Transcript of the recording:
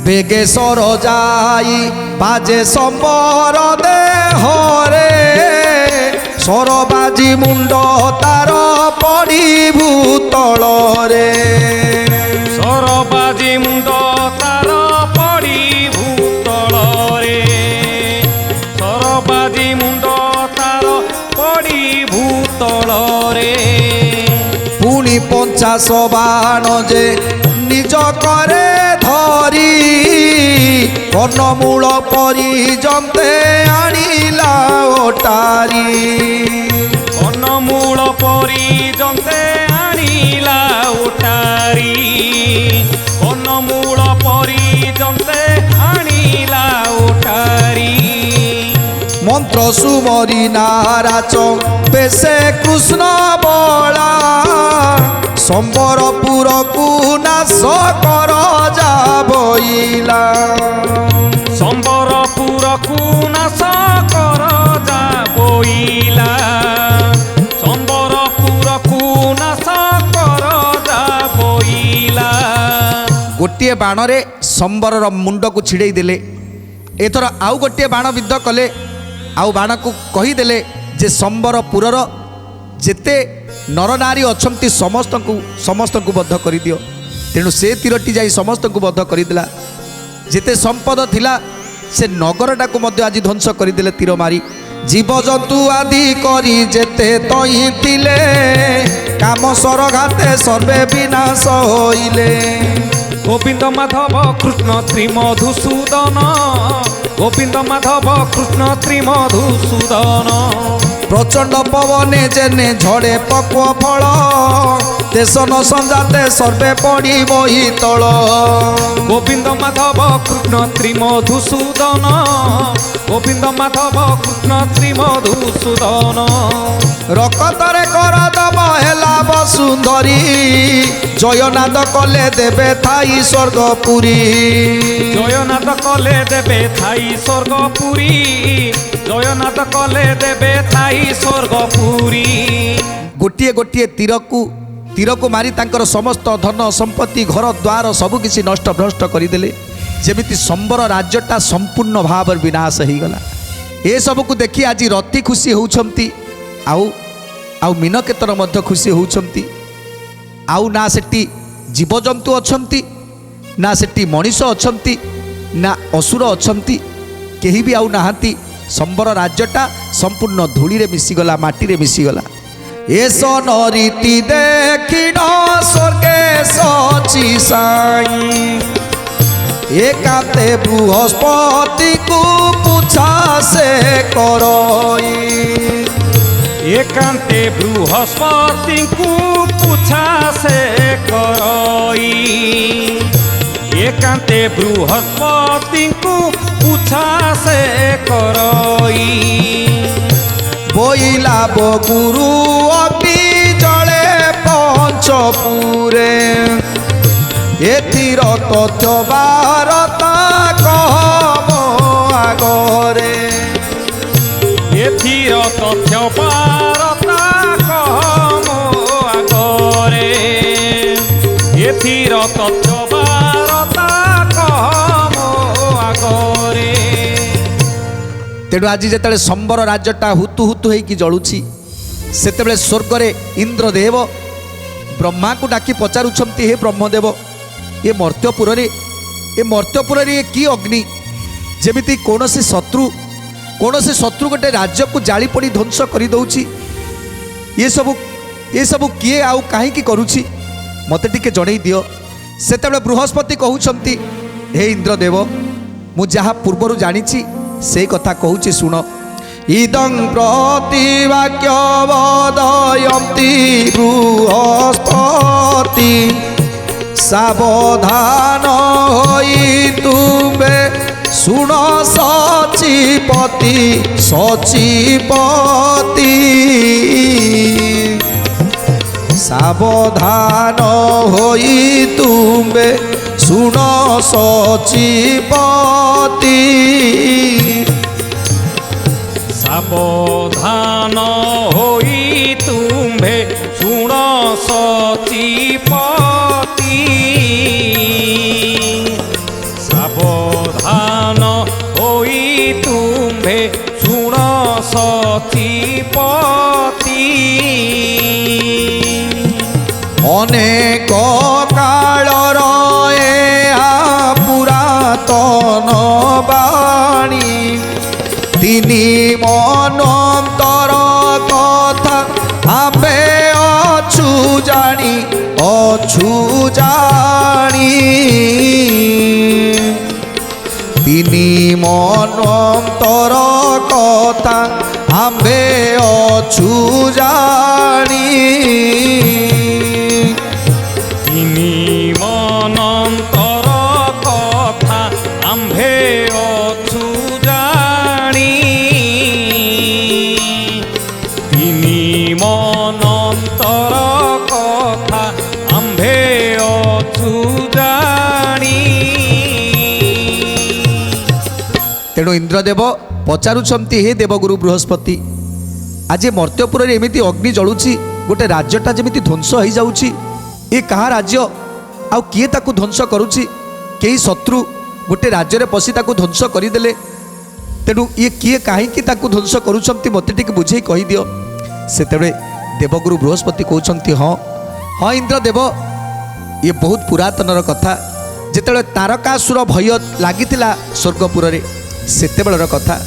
বেগে সর যাই বাজে সম্বর দেহরে সরবাজি মুন্ড তার পড়ি ভূতলরে সরবাজি মুন্ড তার পড়ি ভূতলরে সরবাজি মুন্ড তার পড়ি ভূতলরে পুনি 50 বাণ যে নিজ করে ধরি কর্ণমূল পরিজন্তে আনিলা ওটারি কর্ণমূল পরিজন্তে আনিলা ওটারি কর্ণমূল পরিজন্তে আনিলা ওটারি মন্ত্র সুমরি নারাচ বেশে কৃষ্ণ বলা সম্বরপুরকু নাশ কর যা বইলা সম্বরপুরকু নাশ কর যা বইলা সম্বরপুরকু নাশ কর যা বইলা। ଗୋଟିଏ ବାଣରେ ସମ୍ବରର ମୁଣ୍ଡକୁ ଛିଡ଼େଇ ଦେଲେ। ଏଥର ଆଉ ଗୋଟିଏ ବାଣ ବିଦ୍ଧ କଲେ। ଆଉ ବାଣକୁ କହିଦେଲେ ଯେ ସମ୍ବରପୁରର ଯେତେ ନରନାରୀ ଅଛନ୍ତି ସମସ୍ତଙ୍କୁ ବଦ୍ଧ କରିଦିଅ। ତେଣୁ ସେ ତୀରଟି ଯାଇ ସମସ୍ତଙ୍କୁ ବଦ୍ଧ କରିଦେଲା। ଯେତେ ସମ୍ପଦ ଥିଲା ସେ ନଗରଟାକୁ ମଧ୍ୟ ଆଜି ଧ୍ୱଂସ କରିଦେଲେ ତୀର ମାରି। ଜୀବଜନ୍ତୁ ଆଦି କରି ଯେତେ ତଇଥିଲେ କାମ ସରଘାତେ ସର୍ବେ ବିନାଶ ହୋଇଲେ। গোবিন্দ মাধব কৃষ্ণ ত্রিমধুসূদন গোবিন্দ মাধব কৃষ্ণ ত্রিমধুসূদন প্রচণ্ড পবনে জেনে ঝড়ে পক্ব ফল দেশ ন সঞ্জাতে সর্বে পড়ি বহি তল। গোবিন্দ মাধব কৃষ্ণ ত্রিমধুসূদন গোবিন্দ মাধব কৃষ্ণ ত্রিমধুসূদন রকতরে কর দব হেলা বসুন্ধরী জয়নাদ কলে দেবে থাই স্বর্গপুরী। জয়নাথ কলে দেবে থাই স্বর্গপুরী জয়নাথ কলে দেবে থাই স্বর্গপুরী। ଗୋଟିଏ ଗୋଟିଏ ତୀରକୁ ମାରି ତାଙ୍କର ସମସ୍ତ ଧନ ସମ୍ପତ୍ତି ଘର ଦ୍ୱାର ସବୁକିଛି ନଷ୍ଟ ଭ୍ରଷ୍ଟ କରିଦେଲେ। ଯେମିତି ସମ୍ବର ରାଜ୍ୟଟା ସମ୍ପୂର୍ଣ୍ଣ ଭାବରେ ବିନାଶ ହେଇଗଲା। ଏସବୁକୁ ଦେଖି ଆଜି ରତି ଖୁସି ହେଉଛନ୍ତି ଆଉ ମୀନକେତନ ମଧ୍ୟ ଖୁସି ହେଉଛନ୍ତି। ଆଉ ନା ସେଠି ଜୀବଜନ୍ତୁ ଅଛନ୍ତି ନା ସେଠି ମଣିଷ ଅଛନ୍ତି ନା ଅସୁର ଅଛନ୍ତି କେହି ବି ଆଉ ନାହାନ୍ତି। ସମ୍ବର ରାଜ୍ୟଟା ସମ୍ପୂର୍ଣ୍ଣ ଧୂଳିରେ ମିଶିଗଲା ମାଟିରେ ମିଶିଗଲା। ଏସ ନରୀତି ଦେଖିନ ସ୍ୱର୍ଗେ ସଚି ସାଇ ଏକାନ୍ତେ ବୃହସ୍ପତିକୁ ପୁଛା ସେ କରଇ। একান্তে বৃহস্পতিଙ୍କୁ পুছা সে করই একান্তে বৃহস্পতিଙ୍କୁ পুছা সে করই। বইলা বগুরু অপি জলে পঞ্চপুরে এথির তথ্য বারতা কহম আগরে। এথির তথ্য বারতা কহম আগরে এথির তথ্য বারতা কহম আগরে। তেଣୁ ଆଜି ଯେତେବେଳେ ସମ୍ବର ରାଜ୍ୟଟା ହୁତୁ ହୁତୁ ହେଇକି ଜଳୁଛି ସେତେବେଳେ ସ୍ୱର୍ଗରେ ଇନ୍ଦ୍ରଦେବ ବ୍ରହ୍ମାକୁ ଡାକି ପଚାରୁଛନ୍ତି ହେ ବ୍ରହ୍ମଦେବ ଏ ମର୍ତ୍ତ୍ୟପୁରରେ ଏ କି ଅଗ୍ନି ଯେମିତି କୌଣସି ଶତ୍ରୁ ଗୋଟେ ରାଜ୍ୟକୁ ଜାଳି ପୋଡ଼ି ଧ୍ୱଂସ କରିଦେଉଛି। ଏସବୁ କିଏ ଆଉ କାହିଁକି କରୁଛି ମୋତେ ଟିକେ ଜଣେଇ ଦିଅ। ସେତେବେଳେ ବୃହସ୍ପତି କହୁଛନ୍ତି ହେ ଇନ୍ଦ୍ରଦେବ ମୁଁ ଯାହା ପୂର୍ବରୁ ଜାଣିଛି ସେଇ କଥା କହୁଛି ଶୁଣ। ଇଦଂ ପ୍ରତିବାକ୍ୟ ବଦୟନ୍ତି ବୃହସ୍ପତି ସାବଧାନ ହୋଇ ତୁମେ ଶୁଣ ସଚିପତି ସାବଧାନ ହୋଇ ତୁମେ ଶୁଣ ସଚିପତି। সাবধান হই তুম্ভে শুণ সচিপতি সাবধান হই তুম্ভে শুণ সচিপতি অনেক কাଳର ଏହା ପୁରାତନ ବାଣୀ ତିନି ମନନ୍ତର କଥା ଆମେ ଅଛୁ ଜାଣି ତିନି ମନନ୍ତର କଥା ଆମେ ଅଛୁ ଜାଣି তিনি মনন্তর কথা আম্ভে অছু জানি তিনি মনন্তর কথা আম্ভে অছু জানি ତେଣୁ ଇନ୍ଦ୍ରଦେବ ପଚାରୁଛନ୍ତି ହେ ଦେବଗୁରୁ ବୃହସ୍ପତି ଆଜି ମର୍ତ୍ତ୍ୟପୁରରେ ଏମିତି ଅଗ୍ନି ଜଳୁଛି ଗୋଟେ ରାଜ୍ୟଟା ଯେମିତି ଧ୍ୱଂସ ହେଇଯାଉଛି ଏ କାହା ରାଜ୍ୟ ଆଉ କିଏ ତାକୁ ଧ୍ୱଂସ କରୁଛି କେହି ଶତ୍ରୁ ଗୋଟେ ରାଜ୍ୟରେ ପଶି ତାକୁ ଧ୍ୱଂସ କରିଦେଲେ ତେଣୁ ଇଏ କିଏ କାହିଁକି ତାକୁ ଧ୍ୱଂସ କରୁଛନ୍ତି ମୋତେ ଟିକେ ବୁଝେଇ କହିଦିଅ ସେତେବେଳେ ଦେବଗୁରୁ ବୃହସ୍ପତି କହୁଛନ୍ତି ହଁ ହଁ ଇନ୍ଦ୍ରଦେବ ଇଏ ବହୁତ ପୁରାତନର କଥା ଯେତେବେଳେ ତାରକାସୁର ଭୟ ଲାଗିଥିଲା ସ୍ୱର୍ଗପୁରରେ ସେତେବେଳର କଥା